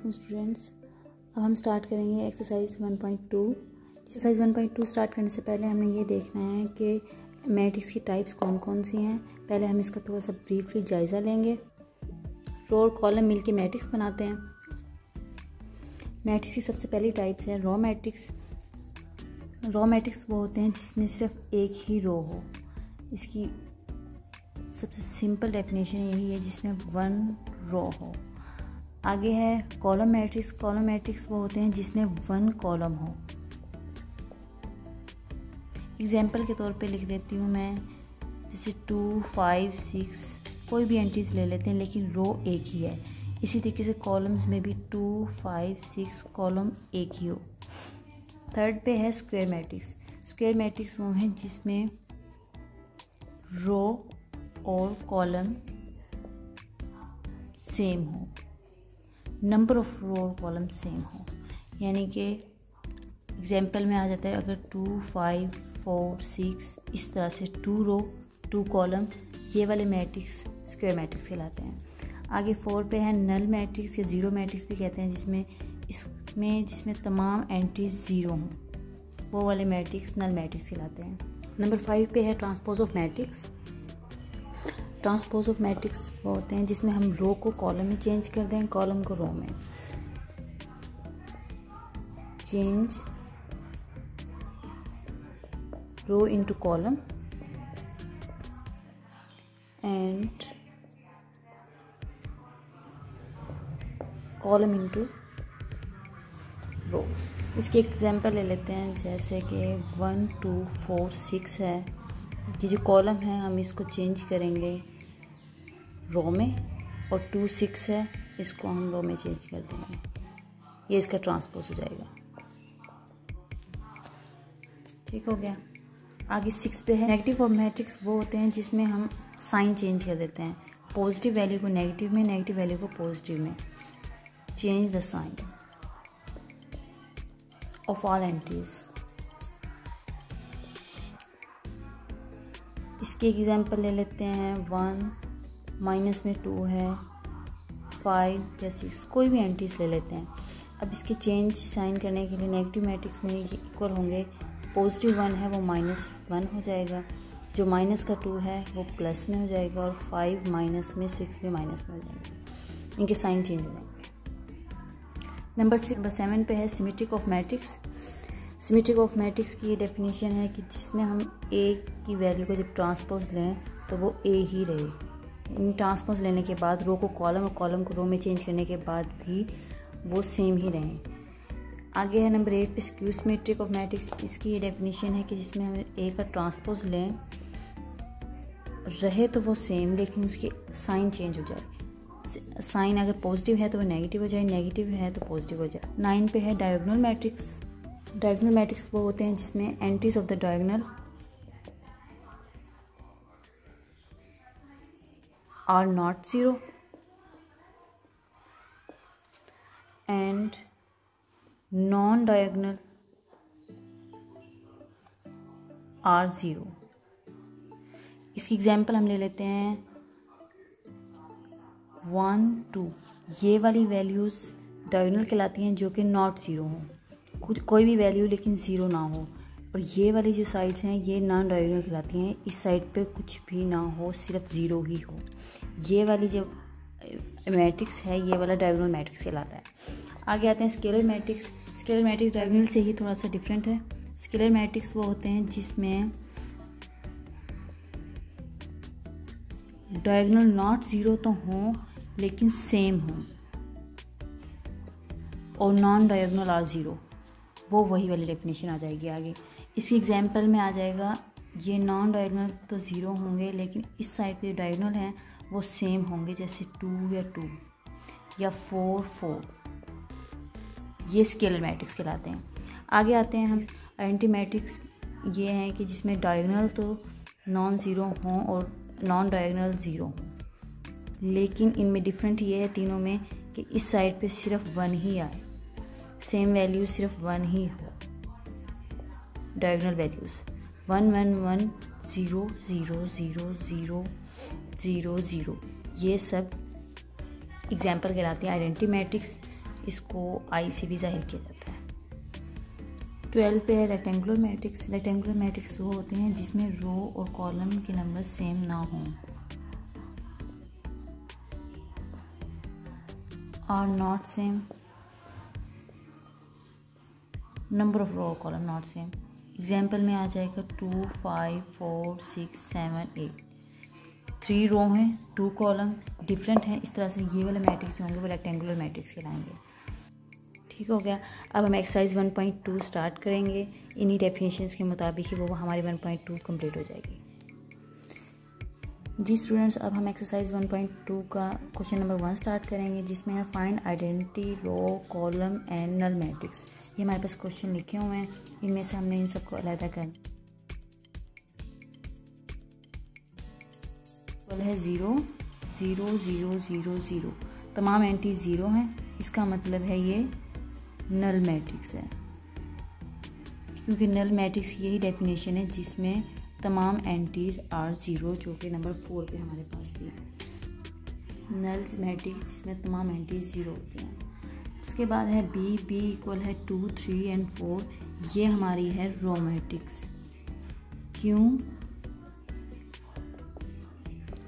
वालेकुम स्टूडेंट्स। अब हम स्टार्ट करेंगे एक्सरसाइज 1.2। एक्सरसाइज 1.2 स्टार्ट करने से पहले हमें ये देखना है कि मैट्रिक्स की टाइप्स कौन कौन सी हैं। पहले हम इसका थोड़ा सा ब्रीफली जायज़ा लेंगे। रो और कॉलम मिलके मैट्रिक्स बनाते हैं। मैट्रिक्स की सबसे पहली टाइप्स है रो मैट्रिक्स। रो मैट्रिक्स वो होते हैं जिसमें सिर्फ एक ही रो हो। इसकी सबसे सिंपल डेफिनेशन यही है जिसमें वन रो हो। आगे है कॉलम मैट्रिक्स। कॉलम मैट्रिक्स वो होते हैं जिसमें वन कॉलम हो। एग्जाम्पल के तौर पे लिख देती हूँ मैं, जैसे 2, 5, 6 कोई भी एंट्रीज ले लेते हैं लेकिन रो एक ही है। इसी तरीके से कॉलम्स में भी 2, 5, 6 कॉलम एक ही हो। थर्ड पे है स्क्वायर मैट्रिक्स। स्क्वायर मैट्रिक्स वो हैं जिसमें रो और कॉलम सेम हो, नंबर ऑफ रो और कॉलम सेम हो। यानी कि एग्जाम्पल में आ जाता है अगर 2, 5, 4, 6 इस तरह से 2 रो 2 कॉलम, ये वाले मैट्रिक्स स्क्वायर मैट्रिक्स कहलाते हैं। आगे 4 पे है नल मैट्रिक्स या ज़ीरो मैट्रिक्स भी कहते हैं, जिसमें तमाम एंट्रीज ज़ीरो हों, वो वाले मैट्रिक्स नल मैट्रिक्स कहलाते हैं। नंबर 5 पे है transpose of matrix. Transpose of matrix वो होते हैं जिसमें हम रो को कॉलम में चेंज कर दें, कॉलम को रो में। Change row into column and column into row. इसके एग्जांपल ले लेते हैं, जैसे कि 1, 2, 4, 6 है। ये जो कॉलम है हम इसको चेंज करेंगे रो में, और 2, 6 है इसको हम रो में चेंज कर देंगे। ये इसका ट्रांसपोज हो जाएगा। ठीक हो गया। आगे 6 पे है नेगेटिव ऑफ मैट्रिक्स। वो होते हैं जिसमें हम साइन चेंज कर देते हैं, पॉजिटिव वैल्यू को नेगेटिव में, नेगेटिव वैल्यू को पॉजिटिव में। Change the sign of all entries. इसके एग्जाम्पल ले लेते हैं 1, माइनस में 2 है, 5 या 6 कोई भी एंट्रीज ले लेते हैं। अब इसके चेंज साइन करने के लिए नेगेटिव मैट्रिक्स में इक्वल होंगे। पॉजिटिव 1 है वो -1 हो जाएगा, जो माइनस का 2 है वो प्लस में हो जाएगा, और 5 माइनस में, 6 भी माइनस में हो जाएगा। इनके साइन चेंज हो जाएंगे। नंबर 7 पे है symmetric of matrix. Symmetric of matrix की डेफिनेशन है कि जिसमें हम ए की वैल्यू को जब ट्रांसपोज लें तो वो ए ही रहे। इन ट्रांसपोज लेने के बाद रो को कॉलम और कॉलम को रो में चेंज करने के बाद भी वो सेम ही रहें। आगे है नंबर 8 पे स्क्यू सिमेट्रिक ऑफ मैट्रिक्स। इसकी ये डेफिनेशन है कि जिसमें हम ए का ट्रांसपोज लें, रहे तो वो सेम लेकिन उसकी साइन चेंज हो जाए। साइन अगर पॉजिटिव है तो वो नेगेटिव हो जाए, नेगेटिव है तो पॉजिटिव हो जाए। 9 पे है डायगोनल मैट्रिक्स। डायगोनल मैट्रिक्स वो होते हैं जिसमें entries of the diagonal are not zero and non diagonal are zero. इसकी एग्जाम्पल हम ले लेते हैं 1, 2। ये वाली वैल्यूज़ डायगोनल कहलाती हैं जो कि नॉट ज़ीरो हों, कोई भी वैल्यू लेकिन ज़ीरो ना हो। और ये वाली जो साइड्स हैं ये नॉन डायगोनल कहलाती हैं, इस साइड पे कुछ भी ना हो, सिर्फ ज़ीरो ही हो। ये वाली जो मैट्रिक्स है ये वाला डायगोनल मैट्रिक्स कहलाता है। आगे आते हैं scalar matrix. Scalar matrix diagonal से ही थोड़ा सा डिफरेंट है। स्केलर मैट्रिक्स वो होते हैं जिसमें डायगोनल नॉट ज़ीरो तो हों लेकिन सेम हों, और नॉन डायगोनल आर ज़ीरो। वो वही वाली डेफिनेशन आ जाएगी आगे। इसी एग्जाम्पल में आ जाएगा ये नॉन डायगोनल तो ज़ीरो होंगे लेकिन इस साइड पे जो डायगोनल हैं वो सेम होंगे, जैसे 2 या 2 या 4, 4। ये स्केलर मैट्रिक्स कहलाते हैं। आगे आते हैं हम आइडेंटिटी मैट्रिक्स। ये हैं कि जिसमें डायगोनल तो नॉन ज़ीरो हों और नॉन डायगोनल ज़ीरो हों, लेकिन इनमें डिफरेंट ये है तीनों में कि इस साइड पे सिर्फ 1 ही आए, सेम वैल्यू सिर्फ 1 ही हो। डायगोनल वैल्यूज़ 1, 1, 1, 0, 0, 0, 0, 0, 0, ये सब एग्जाम्पल कहलाते हैं आइडेंटिटी मैट्रिक्स। इसको आई से भी ज़ाहिर किया जाता है। 12 पे है रेक्टेंगुलर मैट्रिक्स। रेक्टेंगुलर मैट्रिक्स वो होते हैं जिसमें रो और कॉलम के नंबर सेम ना हों, are not same, number of row और कॉलम नॉट सेम। एग्जाम्पल में आ जाएगा 2, 5, 4, 6, 7, 8। 3 रो हैं, 2 कॉलम डिफरेंट हैं। इस तरह से ये वाले मैट्रिक्स जो होंगे वो रेक्टेंगुलर मैट्रिक्स कहलाएंगे। ठीक हो गया। अब हम एक्सरसाइज 1.2 स्टार्ट करेंगे। इन्हीं डेफिनेशंस के मुताबिक ही वो हमारी 1.2 कंप्लीट हो जाएगी। जी स्टूडेंट्स, अब हम एक्सरसाइज 1.2 का क्वेश्चन नंबर 1 स्टार्ट करेंगे, जिसमें है find identity row column and null matrix. ये हमारे पास क्वेश्चन लिखे हुए हैं, इनमें से हमने इन सबको अलग कर है 0 0 0 0 0। तमाम एंटीज 0 हैं, इसका मतलब है ये नल मैट्रिक्स है, क्योंकि नल मैट्रिक्स की यही डेफिनेशन है जिसमें तमाम एंटीज आर 0, जो कि नंबर 4 पे हमारे पास थी। नल मैट्रिक्स जिसमें तमाम एंटीज 0 होती हैं। उसके बाद है बी इक्वल है 2, 3 एंड 4। ये हमारी है रो मैट्रिक्स।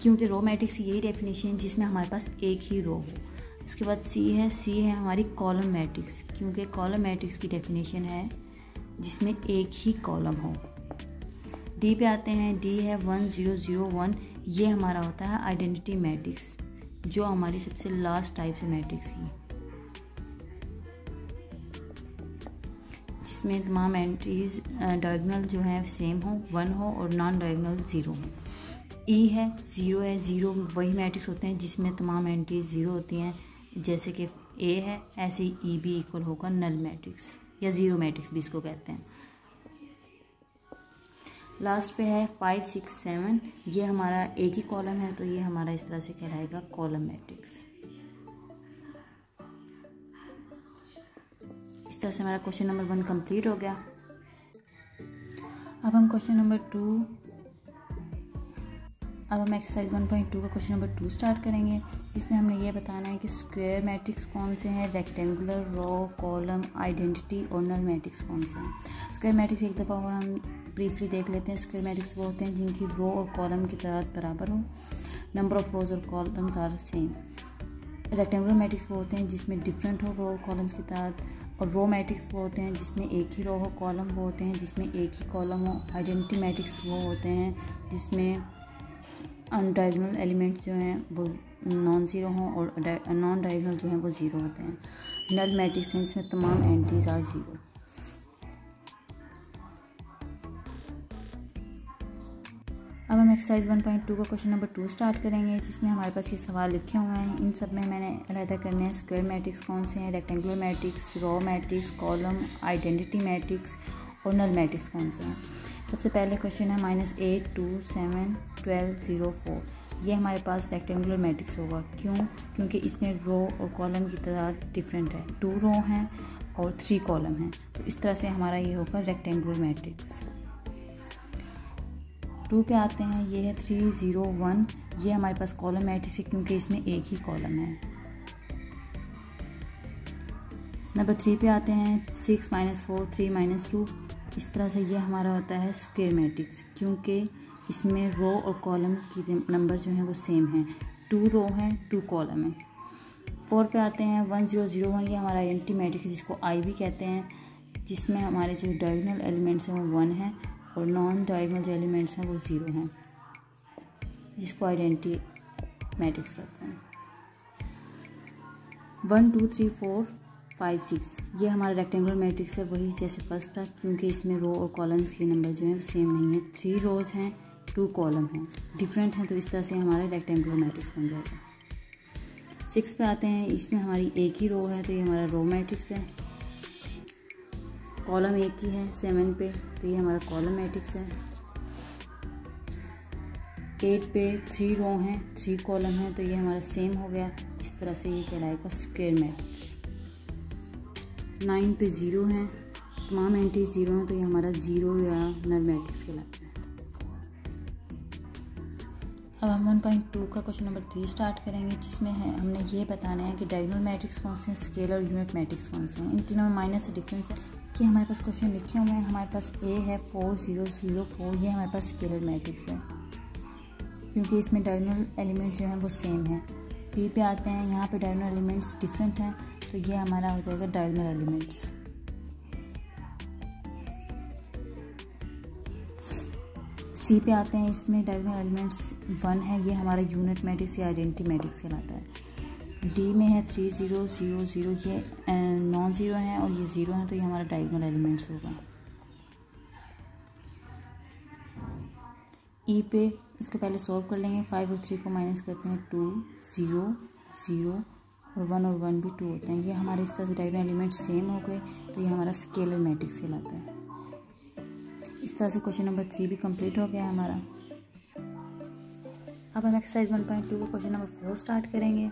क्योंकि रो मैट्रिक्स की यही डेफिनेशन है जिसमें हमारे पास एक ही रो हो। इसके बाद सी है हमारी कॉलम मैट्रिक्स, क्योंकि कॉलम मैट्रिक्स की डेफिनेशन है जिसमें एक ही कॉलम हो। डी पे आते हैं, डी है 1 0 0 1। ये हमारा होता है आइडेंटिटी मैट्रिक्स, जो हमारी सबसे लास्ट टाइप से मैट्रिक्स की, जिसमें तमाम एंट्रीज डायगोनल जो है सेम हो, 1 हो और नॉन डायगोनल 0 हो। ई है 0 वही मैट्रिक्स होते हैं जिसमें तमाम एंट्रीज 0 होती हैं, जैसे कि ए है, ऐसे ही ई भी इक्वल होगा नल मैट्रिक्स या 0 मैट्रिक्स भी इसको कहते हैं। लास्ट पे है 5 6 7। ये हमारा एक ही कॉलम है, तो ये हमारा इस तरह से कहलाएगा कॉलम मैट्रिक्स। इस तरह से हमारा क्वेश्चन नंबर 1 कंप्लीट हो गया। अब हम क्वेश्चन नंबर 2 अब हम एक्सरसाइज 1.2 का क्वेश्चन नंबर 2 स्टार्ट करेंगे, जिसमें हमने ये बताना है कि स्क्वायर मैट्रिक्स कौन से हैं, रेक्टेंगुलर, रो, कॉलम, आइडेंटिटी और नल मैट्रिक्स कौन से हैं। स्क्वायर मैट्रिक्स एक दफ़ा और हम ब्रीफली देख लेते हैं। स्क्वायर मैट्रिक्स वो होते हैं जिनकी रो और कॉलम की तादाद बराबर हो, नंबर ऑफ रोज और columns are same. Rectangular matrix वो होते हैं जिसमें डिफरेंट हो रो और कॉलम्स की तादाद, और रो मैट्रिक्स वो होते हैं जिसमें एक ही रो हो। कॉलम वो होते हैं जिसमें एक ही कॉलम हो। आइडेंटिटी मैट्रिक्स वो होते हैं जिसमें अनडायगोनल एलिमेंट्स जो हैं वो नॉन ज़ीरो हों और नॉन डायगोनल जो हैं वो 0 होते हैं। नल मैट्रिक्स हैं जिसमें तमाम एंट्रीज आर 0। अब हम एक्सरसाइज 1.2 का क्वेश्चन नंबर 2 स्टार्ट करेंगे, जिसमें हमारे पास ये सवाल लिखे हुए हैं। इन सब में मैंने अलग करने हैं स्क्वायर मैट्रिक्स कौन से हैं, rectangular matrix, row matrix, column, identity matrix और नल मैट्रिक्स कौन से हैं। सबसे पहले क्वेश्चन है -8 2 7 12 0 4। ये हमारे पास रेक्टेंगुलर मैट्रिक्स होगा। क्योंकि इसमें रो और कॉलम की तादाद डिफरेंट है, 2 रो हैं और 3 कॉलम हैं, तो इस तरह से हमारा ये होगा रेक्टेंगुलर मैट्रिक्स। 2 पे आते हैं, ये है 3 0 1। ये हमारे पास कॉलम मैट्रिक्स है क्योंकि इसमें एक ही कॉलम है। नंबर 3 पे आते हैं, 6 -4 3 -2। इस तरह से ये हमारा होता है स्क्वायर मैट्रिक्स, क्योंकि इसमें रो और कॉलम की नंबर जो हैं वो सेम हैं, 2 रो हैं 2 कॉलम हैं। 4 पे आते हैं, 1 0 0 1। ये हमारा आइडेंटिटी मैट्रिक्स जिसको आई भी कहते हैं, जिसमें हमारे जो डायगोनल एलिमेंट्स हैं वो 1 हैं और नॉन डायगोनल जो एलिमेंट्स हैं वो 0 हैं, जिसको आइडेंटिटी मैट्रिक्स कहते हैं। 1 2 3 4 5 6। ये हमारा रेक्टेंगुलर मैट्रिक्स है, वही जैसे फर्स्ट था, क्योंकि इसमें रो और कॉलम्स के नंबर जो हैं वो सेम नहीं है। 3 रोज हैं 2 कॉलम हैं, डिफरेंट हैं, तो इस तरह से हमारा रेक्टेंगुलर मैट्रिक्स बन जाएगा। 6 पे आते हैं, इसमें हमारी एक ही रो है, तो ये हमारा रो मैट्रिक्स है। कॉलम एक ही है 7 पे, तो ये हमारा कॉलम मैट्रिक्स है। 8 पे 3 रो हैं 3 कॉलम हैं, तो ये हमारा सेम हो गया। इस तरह से ये कहलाएगा स्क्वायर मैट्रिक्स। 9 पे 0 हैं, तमाम एंट्री 0 हैं, तो ये हमारा 0 या नल मैट्रिक्स कहलाता है। अब हम 1.2 का क्वेश्चन नंबर 3 स्टार्ट करेंगे, जिसमें है हमने ये बताना है कि डायगोनल मैट्रिक्स कौन से हैं, स्केलर और यूनिट मैट्रिक्स कौन से हैं। इन तीनों में माइनस से डिफरेंस है कि हमारे पास क्वेश्चन लिखे हुए हैं, हमारे पास ए है 4 0 0 4, ये हमारे पास स्केलर मैट्रिक्स है क्योंकि इसमें डायगोनल एलिमेंट जो हैं वो सेम है। बी पे आते हैं, यहाँ पे डायगोनल एलिमेंट्स डिफरेंट हैं, तो ये हमारा हो जाएगा डायगोनल एलिमेंट्स। सी पे आते हैं, इसमें डायगोनल एलिमेंट्स 1 है, ये हमारा यूनिट मैट्रिक्स या आइडेंटिटी मैट्रिक्स कहलाता है। डी में है 3 0 0 0, ये नॉन ज़ीरो है और ये ज़ीरो है, तो ये हमारा डायगोनल एलिमेंट्स होगा। ई पे इसको पहले सॉल्व कर लेंगे, 5 और 3 को माइनस करते हैं 2 0 0 और 1 और 1 भी 2 होते हैं। ये हमारे इस तरह से डायगोनल एलिमेंट्स सेम हो गए, तो ये हमारा स्केलर मैट्रिक्स कहलाता है। इस तरह से क्वेश्चन नंबर 3 भी कंप्लीट हो गया है हमारा। अब हम एक्सरसाइज 1.2 का क्वेश्चन नंबर 4 स्टार्ट करेंगे,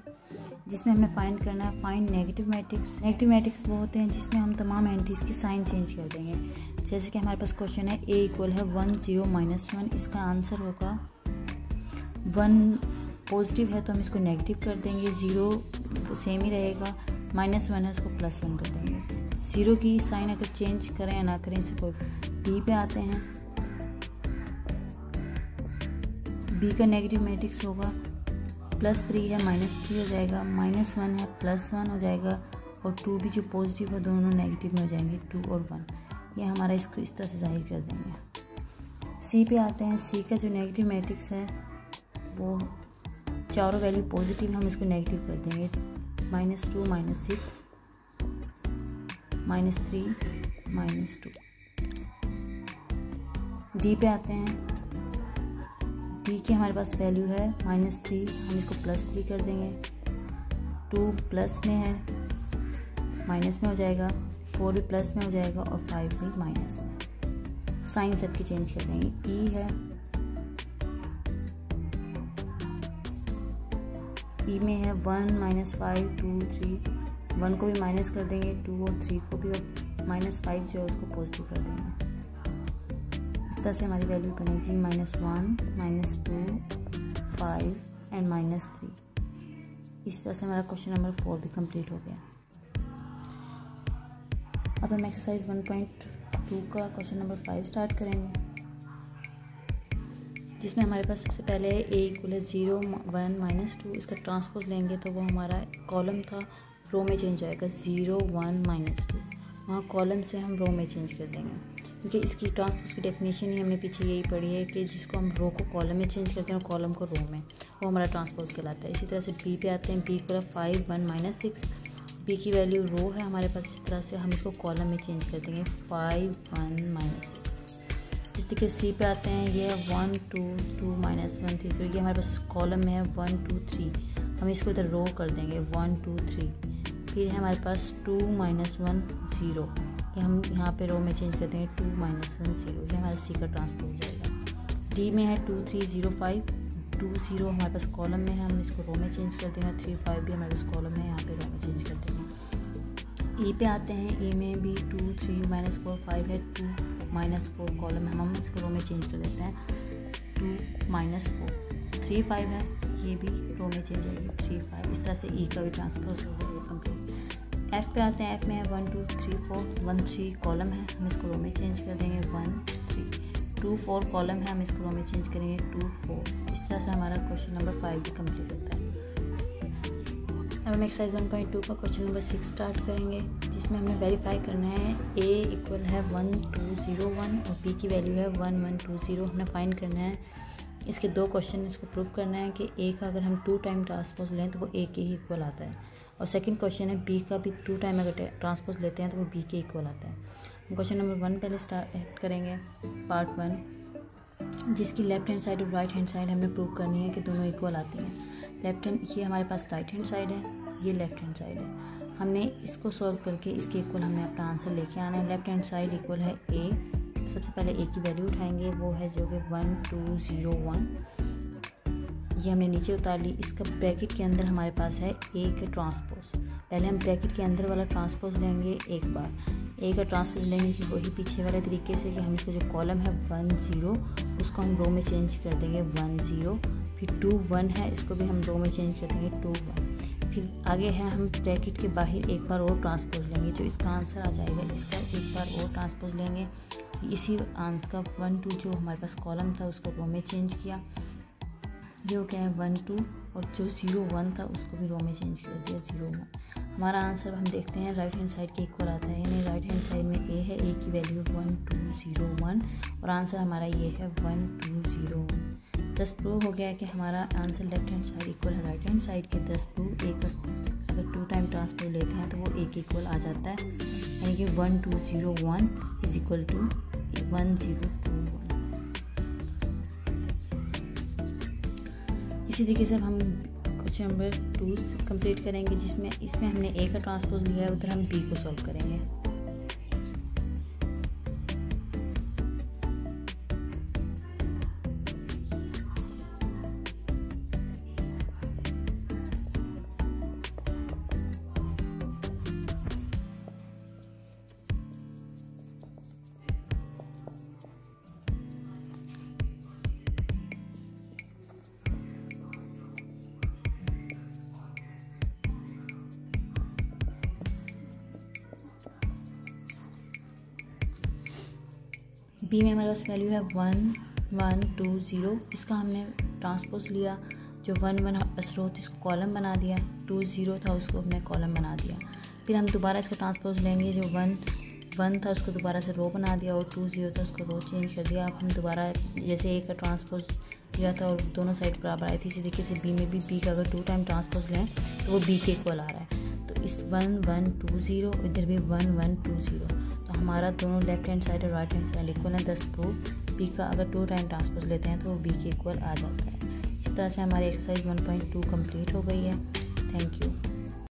जिसमें हमने फाइंड करना है find negative matrix. Negative matrix वो होते हैं जिसमें हम तमाम एंट्रीज की साइन चेंज कर देंगे। जैसे कि हमारे पास क्वेश्चन है ए इक्वल है 1 0 -1, इसका आंसर होगा 1 पॉजिटिव है तो हम इसको नेगेटिव कर देंगे, 0 सेम ही रहेगा, -1 है उसको +1 कर देंगे। 0 की साइन अगर चेंज करें या ना करें, इसे कोई। बी पे आते हैं, बी का नेगेटिव मैट्रिक्स होगा +3 है -3 हो जाएगा, -1 है +1 हो जाएगा और 2 भी जो पॉजिटिव है दोनों नेगेटिव में हो जाएंगे, 2 और 1। ये हमारा इसको इस तरह से जाहिर कर देंगे। सी पे आते हैं, सी का जो नेगेटिव मैट्रिक्स है वो चारों वैल्यू पॉजिटिव, हम इसको नेगेटिव कर देंगे, -2 -6 -3 -2। डी पे आते हैं, डी की हमारे पास वैल्यू है -3, हम इसको +3 कर देंगे, 2 प्लस में है माइनस में हो जाएगा, 4 भी प्लस में हो जाएगा और 5 भी माइनस में। साइन सबकी चेंज कर देंगे। ई है, ई में है 1 -5 2 3, 1 को भी माइनस कर देंगे, 2 और 3 को भी, और -5 जो है उसको पॉजिटिव कर देंगे। इस तरह से हमारी वैल्यू बनेगी -1 -2 5 एंड -3। इस तरह से हमारा क्वेश्चन नंबर 4 भी कंप्लीट हो गया। अब हम एक्सरसाइज 1.2 का क्वेश्चन नंबर 5 स्टार्ट करेंगे, जिसमें हमारे पास सबसे पहले ए इक्वल है 0 1 -2, इसका ट्रांसपोज लेंगे तो वो हमारा कॉलम था, रो में चेंज आएगा 0 1 -2, वहाँ कॉलम से हम रो में चेंज कर देंगे क्योंकि इसकी ट्रांसपोज की डेफिनेशन ही हमने पीछे यही पढ़ी है कि जिसको हम रो को कॉलम में चेंज करते हैं और कॉलम को रो में, वो हमारा ट्रांसपोज कहलाता है। इसी तरह से बी पे आते हैं, बी इक्वल 5 1 -6, बी की वैल्यू रो है हमारे पास, इस तरह से हम इसको कॉलम में चेंज कर देंगे 5 1 -6। इस तरीके सी पे आते हैं, ये 1 2 2 -1 3, तो ये हमारे पास कॉलम में है 1 2 3, हम इसको इधर रो कर देंगे 1 2 3। फिर है हमारे पास 2 -1 0, ये हम यहाँ पे रो में चेंज कर देंगे 2 -1 0, ये हमारा सी का ट्रांसपोज हो जाएगा। डी में है 2 3 0 5, 2 0 हमारे पास कॉलम में है, हम इसको रो में चेंज कर देंगे, 3 5 भी हमारे पास कॉलम में है, यहाँ पे रो में चेंज कर देंगे। ई पे आते हैं, ए में भी 2 3 -4 5 है, 2 -4 कॉलम है, हम इसको रो में चेंज कर देते हैं 2 -4 3 5 है, ये भी रो में चेंज हो जाएगी 3 5। इस तरह से ई का भी ट्रांसपोज हो जाएगा कंप्लीट। एफ पे आते हैं, एफ में है 1 2 3 4 1 3 कॉलम है, हम इसको रो में चेंज कर देंगे 1 3 2 4 कॉलम है, हम इसको रो में चेंज करेंगे 2 4। इस तरह से हमारा क्वेश्चन नंबर 5 भी कंप्लीट होता है। अब हम एक्सरसाइज 1.2 का क्वेश्चन नंबर 6 स्टार्ट करेंगे, जिसमें हमें वेरीफाई करना है ए इक्वल है 1 2 0 1 और बी की वैल्यू है 1 1 2 0। हमने फाइंड करना है इसके 2 क्वेश्चन, इसको प्रूव करना है कि ए का अगर हम 2 टाइम ट्रांसपोज लें तो वो ए के ही इक्वल आता है, और सेकंड क्वेश्चन है बी का भी 2 टाइम अगर ट्रांसपोज लेते हैं तो वो बी के इक्वल आता है। हम क्वेश्चन नंबर 1 पहले स्टार्ट करेंगे, पार्ट 1, जिसकी लेफ्ट हैंड साइड और राइट हैंड साइड हमने प्रूव करनी है कि दोनों इक्वल आती हैं। लेफ्ट हैंड, ये हमारे पास राइट हैंड साइड है, ये लेफ्ट हैंड साइड है, हमने इसको सॉल्व करके इसके इक्वल हमने अपना आंसर लेके आना है। लेफ्ट हैंड साइड इक्वल है ए, सबसे पहले ए की वैल्यू उठाएंगे, वो है जो कि 1 2 0 1, ये हमने नीचे उतार ली। इसका ब्रैकेट के अंदर हमारे पास है ए के ट्रांसपोज, पहले हम ब्रैकेट के अंदर वाला ट्रांसपोज लेंगे एक बार, ए का ट्रांसपोज लेंगे कि वही पीछे वाले तरीके से कि हम इसका जो कॉलम है 1 0 उसको हम रो में चेंज कर देंगे 1 0, फिर 2 1 है इसको भी हम रो में चेंज कर देंगे 2 1। फिर आगे है हम ब्रैकेट के बाहर एक बार और ट्रांसपोज लेंगे, जो इसका आंसर आ जाएगा इसका एक बार और ट्रांसपोज लेंगे। इसी आंसर का 1 2 जो हमारे पास कॉलम था उसको रो में चेंज किया, जो क्या है 1 2, और जो 0 1 था उसको भी रो में चेंज कर दिया 0 1। हमारा आंसर हम देखते हैं राइट हैंड साइड के इक्वल आता है, यानी राइट हैंड साइड में ए है, ए की वैल्यू 1 2 0 1 और आंसर हमारा ये है 1 2 0 1। 10 प्रूव हो गया है कि हमारा answer left hand side equal है राइट हैंड साइड के। 10 प्रूव एक अगर 2 टाइम ट्रांसपोज लेते हैं तो वो एक इक्वल आ जाता है, यानी कि 1 2 0 1 इज इक्वल टू 1 0 2 1। इसी तरीके से हम क्वेश्चन नंबर 2 कंप्लीट करेंगे, जिसमें इसमें हमने ए का ट्रांसपोज लिया है, उधर हम बी को सॉल्व करेंगे। बी में हमारे पास वैल्यू है 1 1 2 0, इसका हमने ट्रांसपोज लिया, जो 1 1 असर होती इसको कॉलम बना दिया, 2 0 था उसको हमने कॉलम बना दिया। फिर हम दोबारा इसका ट्रांसपोज लेंगे, जो 1 1 था उसको दोबारा से रो बना दिया, और 2 0 था उसको रो चेंज कर दिया। अब हम दोबारा जैसे ए का ट्रांसपोज लिया था और दोनों साइड बराबर आई थी, इसी तरीके से बी में भी बी का अगर 2 टाइम ट्रांसपोज लें तो वो बी के इक्वल आ रहा है। तो इस 1 1 2 0 इधर भी 1 1 2 0, तो हमारा दोनों लेफ्ट हैंड साइड और राइट हैंड साइड इक्वल है। 10 प्रूव बी का अगर 2 टाइम ट्रांसपोज लेते हैं तो वो बी के इक्वल आ जाता है। इस तरह से हमारी एक्सरसाइज 1.2 कंप्लीट हो गई है। Thank you.